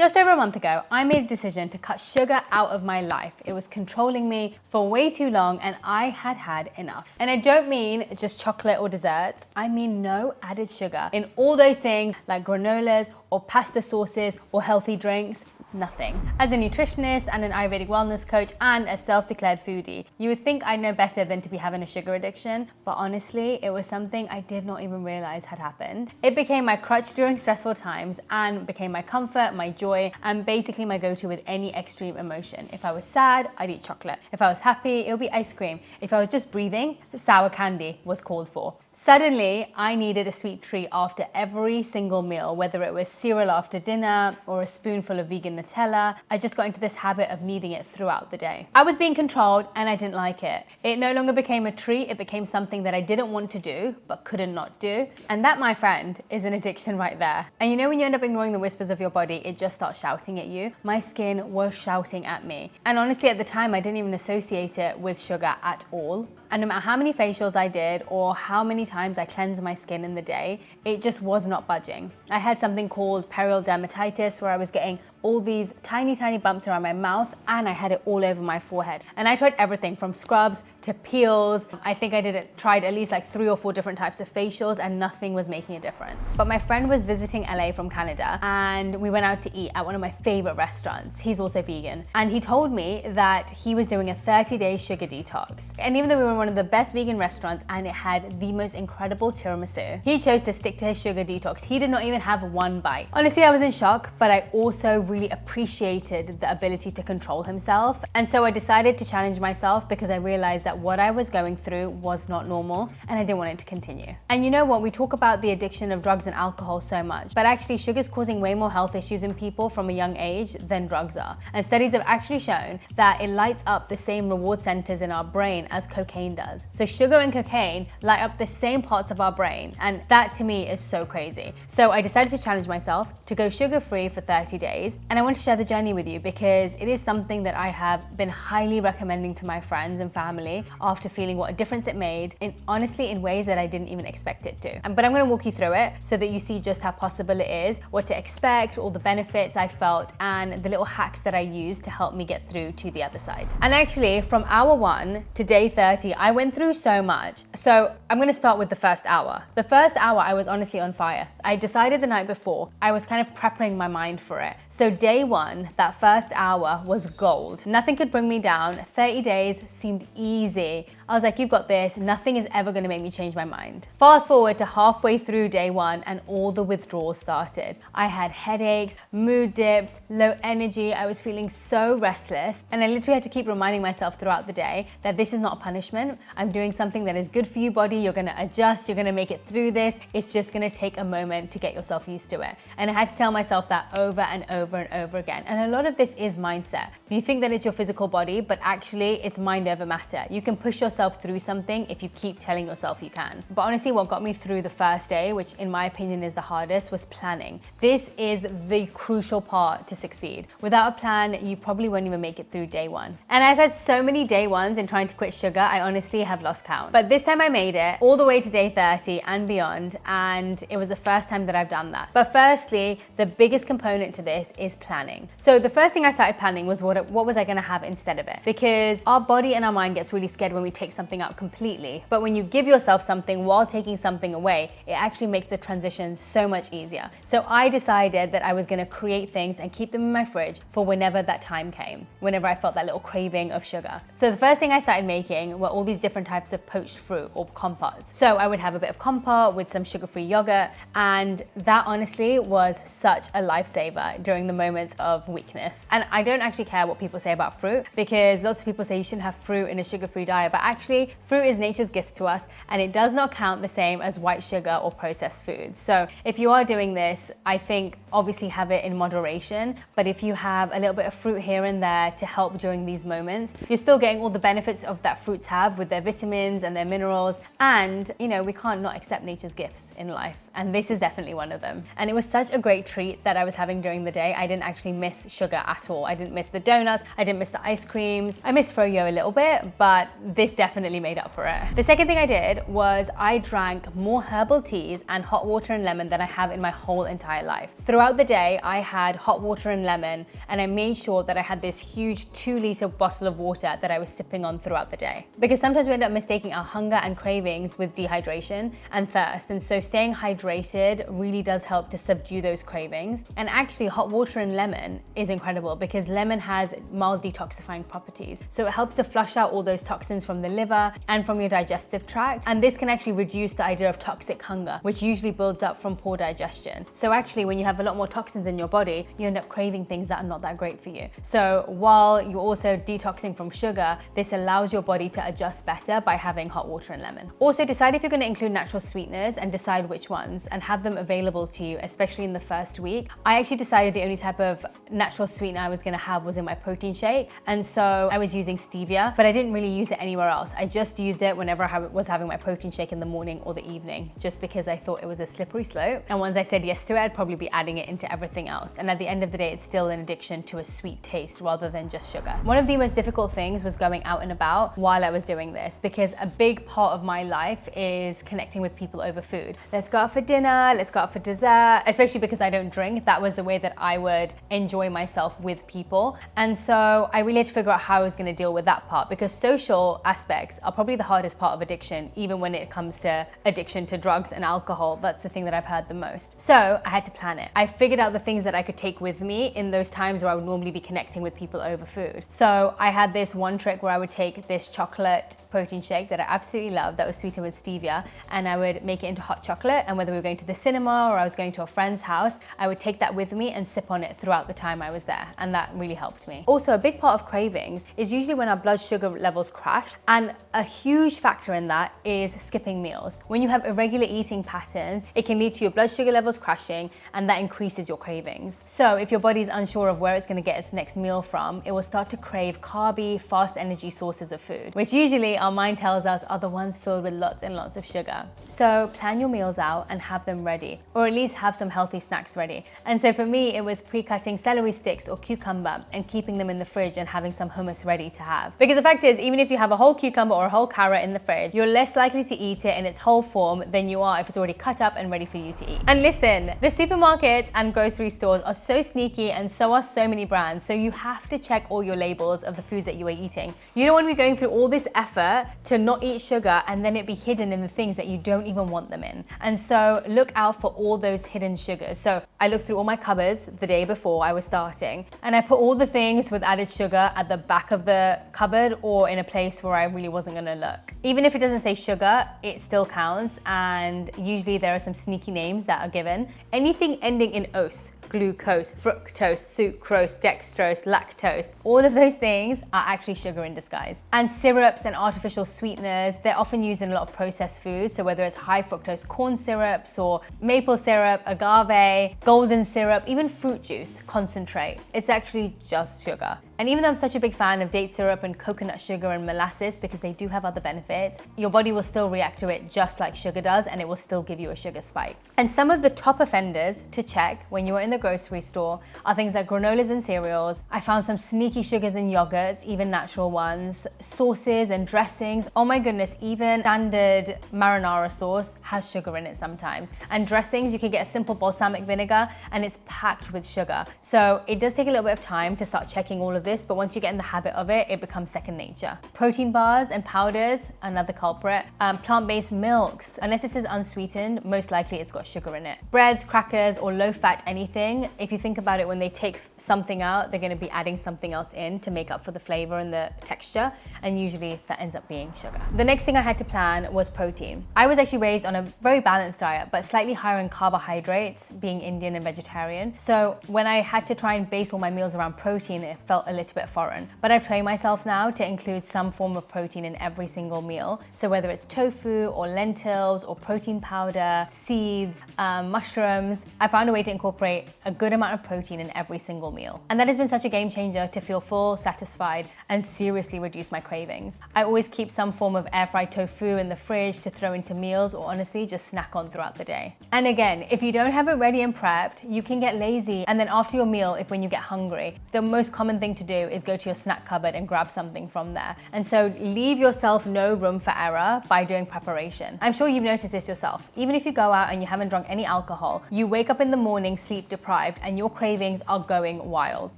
Just over a month ago, I made a decision to cut sugar out of my life. It was controlling me for way too long and I had had enough. And I don't mean just chocolate or desserts. I mean no added sugar in all those things like granolas or pasta sauces or healthy drinks. Nothing. As a nutritionist and an Ayurvedic wellness coach and a self-declared foodie, you would think I'd know better than to be having a sugar addiction, but honestly, it was something I did not even realize had happened. It became my crutch during stressful times and became my comfort, my joy, and basically my go-to with any extreme emotion. If I was sad, I'd eat chocolate. If I was happy, it would be ice cream. If I was just breathing, sour candy was called for. Suddenly, I needed a sweet treat after every single meal, whether it was cereal after dinner or a spoonful of vegan Nutella. I just got into this habit of needing it throughout the day. I was being controlled and I didn't like it. It no longer became a treat, it became something that I didn't want to do, but couldn't not do. And that, my friend, is an addiction right there. And you know when you end up ignoring the whispers of your body, it just starts shouting at you? My skin was shouting at me. And honestly, at the time, I didn't even associate it with sugar at all. And no matter how many facials I did or how many times I cleansed my skin in the day, it just was not budging. I had something called perioral dermatitis where I was getting all these tiny bumps around my mouth and I had it all over my forehead. And I tried everything from scrubs to peels. I think I tried at least like 3 or 4 different types of facials and nothing was making a difference. But my friend was visiting LA from Canada and we went out to eat at one of my favorite restaurants. He's also vegan. And he told me that he was doing a 30-day sugar detox. And even though we were in one of the best vegan restaurants and it had the most incredible tiramisu, he chose to stick to his sugar detox. He did not even have one bite. Honestly, I was in shock, but I also really appreciated the ability to control himself. And so I decided to challenge myself because I realized that what I was going through was not normal and I didn't want it to continue. And you know what? We talk about the addiction of drugs and alcohol so much, but actually sugar is causing way more health issues in people from a young age than drugs are. And studies have actually shown that it lights up the same reward centers in our brain as cocaine does. So sugar and cocaine light up the same parts of our brain. And that to me is so crazy. So I decided to challenge myself to go sugar-free for 30 days. And I want to share the journey with you because it is something that I have been highly recommending to my friends and family after feeling what a difference it made, honestly in ways that I didn't even expect it to. But I'm going to walk you through it so that you see just how possible it is, what to expect, all the benefits I felt, and the little hacks that I used to help me get through to the other side. And actually, from hour 1 to day 30, I went through so much. So I'm going to start with the first hour. The first hour, I was honestly on fire. I decided the night before, I was kind of prepping my mind for it. So day 1, that first hour was gold. Nothing could bring me down. 30 days seemed easy. I was like, you've got this. Nothing is ever going to make me change my mind. Fast forward to halfway through day 1 and all the withdrawals started. I had headaches, mood dips, low energy. I was feeling so restless. And I literally had to keep reminding myself throughout the day that this is not a punishment. I'm doing something that is good for you, body. You're going to adjust. You're going to make it through this. It's just going to take a moment to get yourself used to it. And I had to tell myself that over and over and over again. And a lot of this is mindset. You think that it's your physical body, but actually it's mind over matter. You can push yourself through something if you keep telling yourself you can. But honestly, what got me through the first day, which in my opinion is the hardest, was planning. This is the crucial part to succeed. Without a plan, you probably won't even make it through day 1. And I've had so many day 1s in trying to quit sugar, I honestly have lost count. But this time I made it all the way to day 30 and beyond, and it was the first time that I've done that. But firstly, the biggest component to this is planning. So the first thing I started planning was what was I gonna have instead of it? Because our body and our mind gets really scared when we take something out completely. But when you give yourself something while taking something away, it actually makes the transition so much easier. So I decided that I was gonna create things and keep them in my fridge for whenever that time came, whenever I felt that little craving of sugar. So the first thing I started making were all these different types of poached fruit or compotes. So I would have a bit of compote with some sugar-free yogurt, and that honestly was such a lifesaver during the moments of weakness. And I don't actually care what people say about fruit, because lots of people say you shouldn't have fruit in a sugar-free diet, but actually fruit is nature's gift to us and it does not count the same as white sugar or processed foods. So if you are doing this, I think obviously have it in moderation, but if you have a little bit of fruit here and there to help during these moments, you're still getting all the benefits of that fruits have with their vitamins and their minerals. And you know, we can't not accept nature's gifts in life. and this is definitely one of them. And it was such a great treat that I was having during the day. I didn't actually miss sugar at all. I didn't miss the donuts, I didn't miss the ice creams. I missed froyo a little bit, but this definitely made up for it. The second thing I did was I drank more herbal teas and hot water and lemon than I have in my whole entire life. Throughout the day, I had hot water and lemon, and I made sure that I had this huge 2-liter bottle of water that I was sipping on throughout the day. Because sometimes we end up mistaking our hunger and cravings with dehydration and thirst. And so staying hydrated really does help to subdue those cravings. And actually hot water and lemon is incredible because lemon has mild detoxifying properties. So it helps to flush out all those toxins from the liver and from your digestive tract. And this can actually reduce the idea of toxic hunger, which usually builds up from poor digestion. So actually when you have a lot more toxins in your body, you end up craving things that are not that great for you. So while you're also detoxing from sugar, this allows your body to adjust better by having hot water and lemon. Also decide if you're going to include natural sweeteners and decide which ones and have them available to you, especially in the first week. I actually decided the only type of natural sweetener I was going to have was in my protein shake. And so I was using stevia, but I didn't really use it anywhere else. I just used it whenever I was having my protein shake in the morning or the evening, just because I thought it was a slippery slope. And once I said yes to it, I'd probably be adding it into everything else. And at the end of the day, it's still an addiction to a sweet taste rather than just sugar. One of the most difficult things was going out and about while I was doing this, because a big part of my life is connecting with people over food. Let's go out for dinner, let's go out for dessert, especially because I don't drink. That was the way that I would enjoy myself with people. And so I really had to figure out how I was going to deal with that part, because social aspects are probably the hardest part of addiction, even when it comes to addiction to drugs and alcohol. That's the thing that I've heard the most. So I had to plan it. I figured out the things that I could take with me in those times where I would normally be connecting with people over food. So I had this one trick where I would take this chocolate protein shake that I absolutely love that was sweetened with stevia, and I would make it into hot chocolate, and whether we were going to the cinema or I was going to a friend's house, I would take that with me and sip on it throughout the time I was there, and that really helped me. Also, a big part of cravings is usually when our blood sugar levels crash, and a huge factor in that is skipping meals. When you have irregular eating patterns, it can lead to your blood sugar levels crashing, and that increases your cravings. So if your body is unsure of where it's going to get its next meal from, it will start to crave carby, fast energy sources of food, which usually our mind tells us are the ones filled with lots and lots of sugar. So plan your meals out and have them ready, or at least have some healthy snacks ready. And so for me, it was pre-cutting celery sticks or cucumber and keeping them in the fridge and having some hummus ready to have. Because the fact is, even if you have a whole cucumber or a whole carrot in the fridge, you're less likely to eat it in its whole form than you are if it's already cut up and ready for you to eat. And listen, the supermarkets and grocery stores are so sneaky, and so are so many brands. So you have to check all your labels of the foods that you are eating. You don't want to be going through all this effort to not eat sugar and then it be hidden in the things that you don't even want them in. And so look out for all those hidden sugars. So I looked through all my cupboards the day before I was starting, and I put all the things with added sugar at the back of the cupboard or in a place where I really wasn't going to look. Even if it doesn't say sugar, it still counts, and usually there are some sneaky names that are given. Anything ending in ose, glucose, fructose, sucrose, dextrose, lactose, all of those things are actually sugar in disguise. And syrups and artificial sweeteners, they're often used in a lot of processed foods. So whether it's high fructose corn syrups or maple syrup, agave, golden syrup, even fruit juice, concentrate, it's actually just sugar. And even though I'm such a big fan of date syrup and coconut sugar and molasses, because they do have other benefits, your body will still react to it just like sugar does, and it will still give you a sugar spike. And some of the top offenders to check when you are in the grocery store are things like granolas and cereals. I found some sneaky sugars in yogurts, even natural ones, sauces and dressings. Oh my goodness, even standard marinara sauce has sugar in it sometimes. And dressings, you can get a simple balsamic vinegar and it's packed with sugar. So it does take a little bit of time to start checking all of this, but once you get in the habit of it, it becomes second nature. Protein bars and powders, another culprit. Plant-based milks, unless it says unsweetened, most likely it's got sugar in it. Breads, crackers, or low-fat anything, if you think about it, when they take something out, they're going to be adding something else in to make up for the flavor and the texture, and usually that ends up being sugar. The next thing I had to plan was protein. I was actually raised on a very balanced diet, but slightly higher in carbohydrates, being Indian and vegetarian. So when I had to try and base all my meals around protein, it felt a little bit foreign. But I've trained myself now to include some form of protein in every single meal. So whether it's tofu or lentils or protein powder, seeds, mushrooms, I found a way to incorporate a good amount of protein in every single meal. And that has been such a game changer to feel full, satisfied, and seriously reduce my cravings. I always keep some form of air fried tofu in the fridge to throw into meals, or honestly just snack on throughout throughout the day. And again, if you don't have it ready and prepped, you can get lazy. And then after your meal, if when you get hungry, the most common thing to do is go to your snack cupboard and grab something from there. And so leave yourself no room for error by doing preparation. I'm sure you've noticed this yourself. Even if you go out and you haven't drunk any alcohol, you wake up in the morning sleep deprived and your cravings are going wild.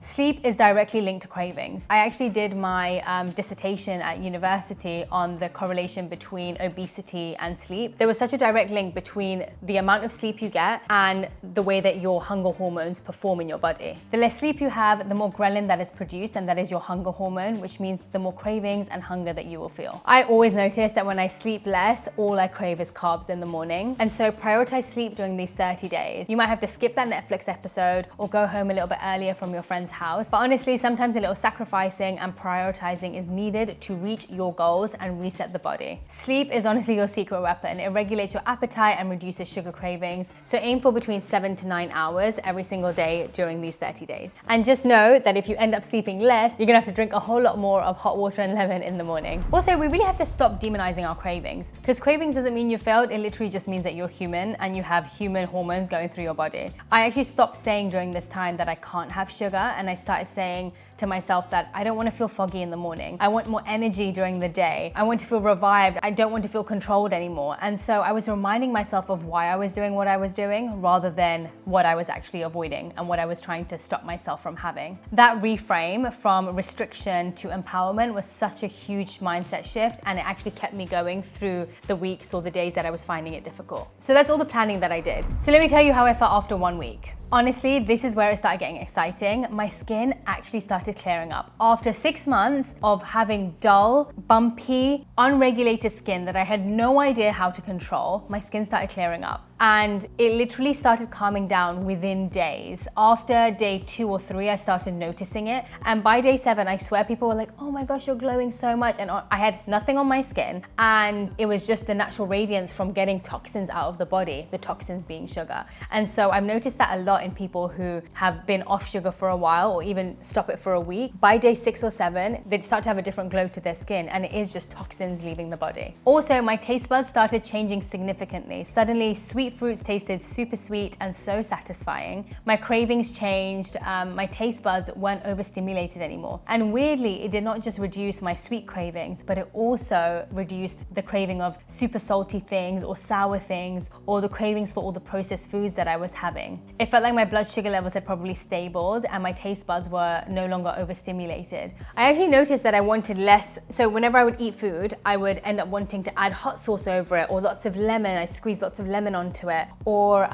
Sleep is directly linked to cravings. I actually did my dissertation at university on the correlation between obesity and sleep. There was such a direct link between the amount of sleep you get and the way that your hunger hormones perform in your body. The less sleep you have, the more ghrelin that is produced, and that is your hunger hormone, which means the more cravings and hunger that you will feel. I always notice that when I sleep less, all I crave is carbs in the morning. And so prioritize sleep during these 30 days. You might have to skip that Netflix episode or go home a little bit earlier from your friend's house. But honestly, sometimes a little sacrificing and prioritizing is needed to reach your goals and reset the body. Sleep is honestly your secret weapon. It regulates your appetite and reduces sugar cravings. So aim for between 7 to 9 hours every single day during these 30 days. And just know that if you end up sleeping less, you're gonna have to drink a whole lot more of hot water and lemon in the morning. Also, we really have to stop demonizing our cravings, because cravings doesn't mean you failed. It literally just means that you're human and you have human hormones going through your body. I actually stopped saying during this time that I can't have sugar, and I started saying to myself that I don't want to feel foggy in the morning. I want more energy during the day. I want to feel revived. I don't want to feel controlled anymore. And so I was reminding myself of why I was doing what I was doing rather than what I was actually avoiding and what I was trying to stop myself from having. That reframe from restriction to empowerment was such a huge mindset shift, and it actually kept me going through the weeks or the days that I was finding it difficult. So that's all the planning that I did. So let me tell you how I felt after 1 week. Honestly, this is where it started getting exciting. My skin actually started clearing up. After 6 months of having dull, bumpy, unregulated skin that I had no idea how to control, my skin started clearing up. And it literally started calming down within days. After day 2 or 3, I started noticing it. And by day 7, I swear people were like, oh my gosh, you're glowing so much. And I had nothing on my skin. And it was just the natural radiance from getting toxins out of the body, the toxins being sugar. And so I've noticed that a lot in people who have been off sugar for a while or even stop it for a week. By day 6 or 7, they start to have a different glow to their skin, and it is just toxins leaving the body. Also, my taste buds started changing significantly. Suddenly, sweet fruits tasted super sweet and so satisfying. My cravings changed. My taste buds weren't overstimulated anymore. And weirdly, it did not just reduce my sweet cravings, but it also reduced the craving of super salty things or sour things, or the cravings for all the processed foods that I was having. It felt like my blood sugar levels had probably stabled and my taste buds were no longer overstimulated. I actually noticed that I wanted less. So whenever I would eat food, I would end up wanting to add hot sauce over it, or lots of lemon. I squeezed lots of lemon onto it. Or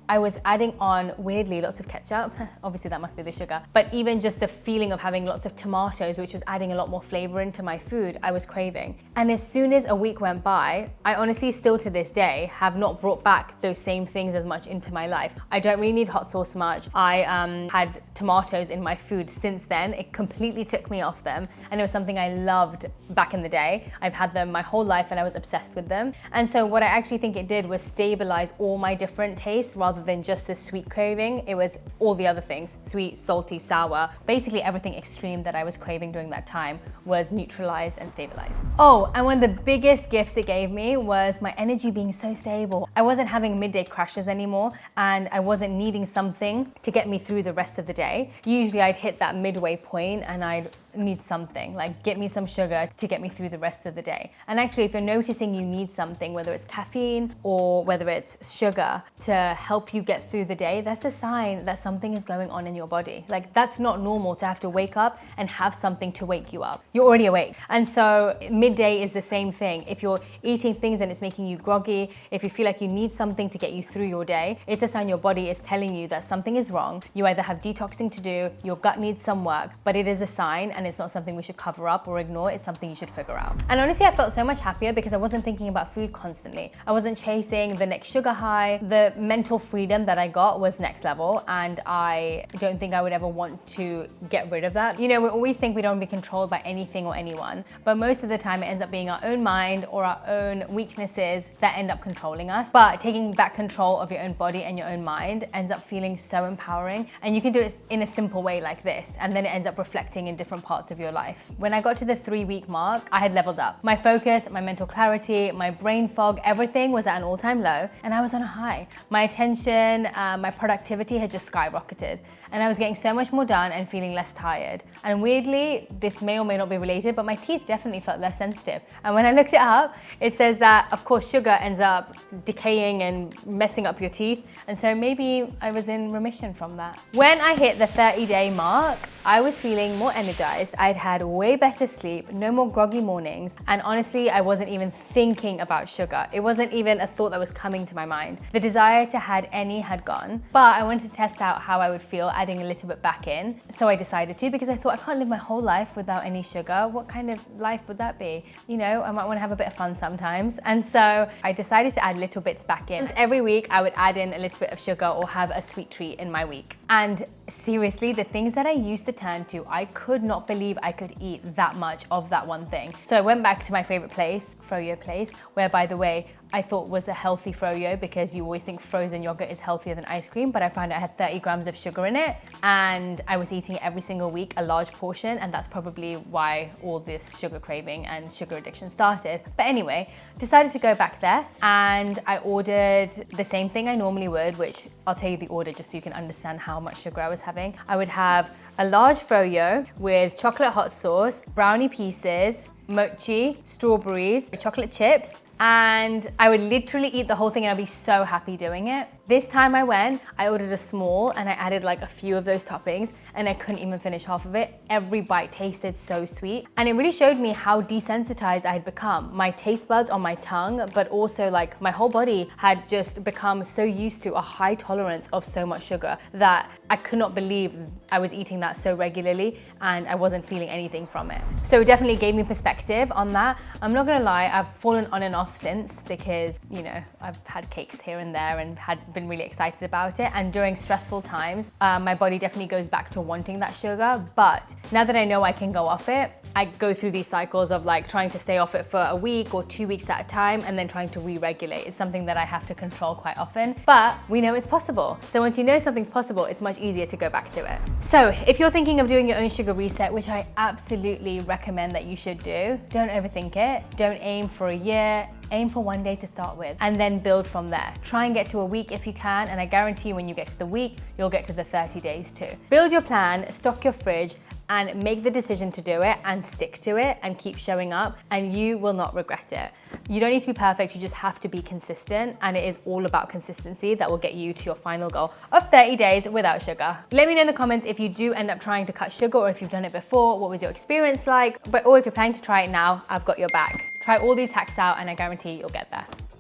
I was adding on, weirdly, lots of ketchup. Obviously that must be the sugar. But even just the feeling of having lots of tomatoes, which was adding a lot more flavor into my food, I was craving. And as soon as a week went by, I honestly still to this day have not brought back those same things as much into my life. I don't really need hot sauce much. I had tomatoes in my food since then. It completely took me off them. And it was something I loved back in the day. I've had them my whole life and I was obsessed with them. And so what I actually think it did was stabilize all my different tastes rather than just the sweet craving. It was all the other things, sweet, salty, sour, basically everything extreme that I was craving during that time was neutralized and stabilized. Oh, and one of the biggest gifts it gave me was my energy being so stable. I wasn't having midday crashes anymore, and I wasn't needing something to get me through the rest of the day. Usually I'd hit that midway point and I'd need something, like get me some sugar to get me through the rest of the day. And actually, if you're noticing you need something, whether it's caffeine or whether it's sugar to help you get through the day, that's a sign that something is going on in your body. Like, that's not normal to have to wake up and have something to wake you up. You're already awake. And so midday is the same thing. If you're eating things and it's making you groggy, if you feel like you need something to get you through your day, it's a sign your body is telling you that something is wrong. You either have detoxing to do, your gut needs some work, but it is a sign, and it's not something we should cover up or ignore. It's something you should figure out. And honestly, I felt so much happier because I wasn't thinking about food constantly. I wasn't chasing the next sugar high. The mental freedom that I got was next level, and I don't think I would ever want to get rid of that. You know, we always think we don't be controlled by anything or anyone, but most of the time it ends up being our own mind or our own weaknesses that end up controlling us. But taking back control of your own body and your own mind ends up feeling so empowering, and you can do it in a simple way like this, and then it ends up reflecting in different parts parts of your life. When I got to the 3-week mark, I had leveled up. My focus, my mental clarity, my brain fog, everything was at an all-time low, and I was on a high. My attention, my productivity had just skyrocketed, and I was getting so much more done and feeling less tired. And weirdly, this may or may not be related, but my teeth definitely felt less sensitive. And when I looked it up, it says that, of course, sugar ends up decaying and messing up your teeth, and so maybe I was in remission from that. When I hit the 30-day mark, I was feeling more energized. I'd had way better sleep, no more groggy mornings, and honestly, I wasn't even thinking about sugar. It wasn't even a thought that was coming to my mind. The desire to have any had gone, but I wanted to test out how I would feel adding a little bit back in. So I decided to, because I thought I can't live my whole life without any sugar. What kind of life would that be? You know, I might want to have a bit of fun sometimes. And so I decided to add little bits back in. Every week I would add in a little bit of sugar or have a sweet treat in my week. And seriously, the things that I used to turn to, I could not believe I could eat that much of that one thing. So I went back to my favorite place, Froyo place, where, by the way, I thought was a healthy Froyo, because you always think frozen yogurt is healthier than ice cream, but I found it had 30 grams of sugar in it, and I was eating it every single week, a large portion, and that's probably why all this sugar craving and sugar addiction started. But anyway, decided to go back there, and I ordered the same thing I normally would, which I'll tell you the order just so you can understand how much sugar I was having. I would have a large Froyo with chocolate hot sauce, brownie pieces, mochi, strawberries, chocolate chips, and I would literally eat the whole thing and I'd be so happy doing it. This time I went, I ordered a small and I added like a few of those toppings, and I couldn't even finish half of it. Every bite tasted so sweet, and it really showed me how desensitized I had become. My taste buds on my tongue, but also like my whole body had just become so used to a high tolerance of so much sugar that I could not believe I was eating that so regularly and I wasn't feeling anything from it. So it definitely gave me perspective on that. I'm not gonna lie, I've fallen on and off since, because, you know, I've had cakes here and there and had been really excited about it, and during stressful times my body definitely goes back to wanting that sugar. But now that I know I can go off it, I go through these cycles of like trying to stay off it for a week or 2 weeks at a time, and then trying to re-regulate. It's something that I have to control quite often, but we know it's possible. So once you know something's possible, it's much easier to go back to it. So if you're thinking of doing your own sugar reset, which I absolutely recommend that you should do, don't overthink it. Don't aim for a year. Aim for 1 day to start with, and then build from there. Try and get to a week if you can, and I guarantee you when you get to the week, you'll get to the 30 days too. Build your plan, stock your fridge, and make the decision to do it and stick to it and keep showing up, and you will not regret it. You don't need to be perfect, you just have to be consistent, and it is all about consistency that will get you to your final goal of 30 days without sugar. Let me know in the comments if you do end up trying to cut sugar, or if you've done it before, what was your experience like? Or if you're planning to try it now, I've got your back. Try all these hacks out and I guarantee you'll get there.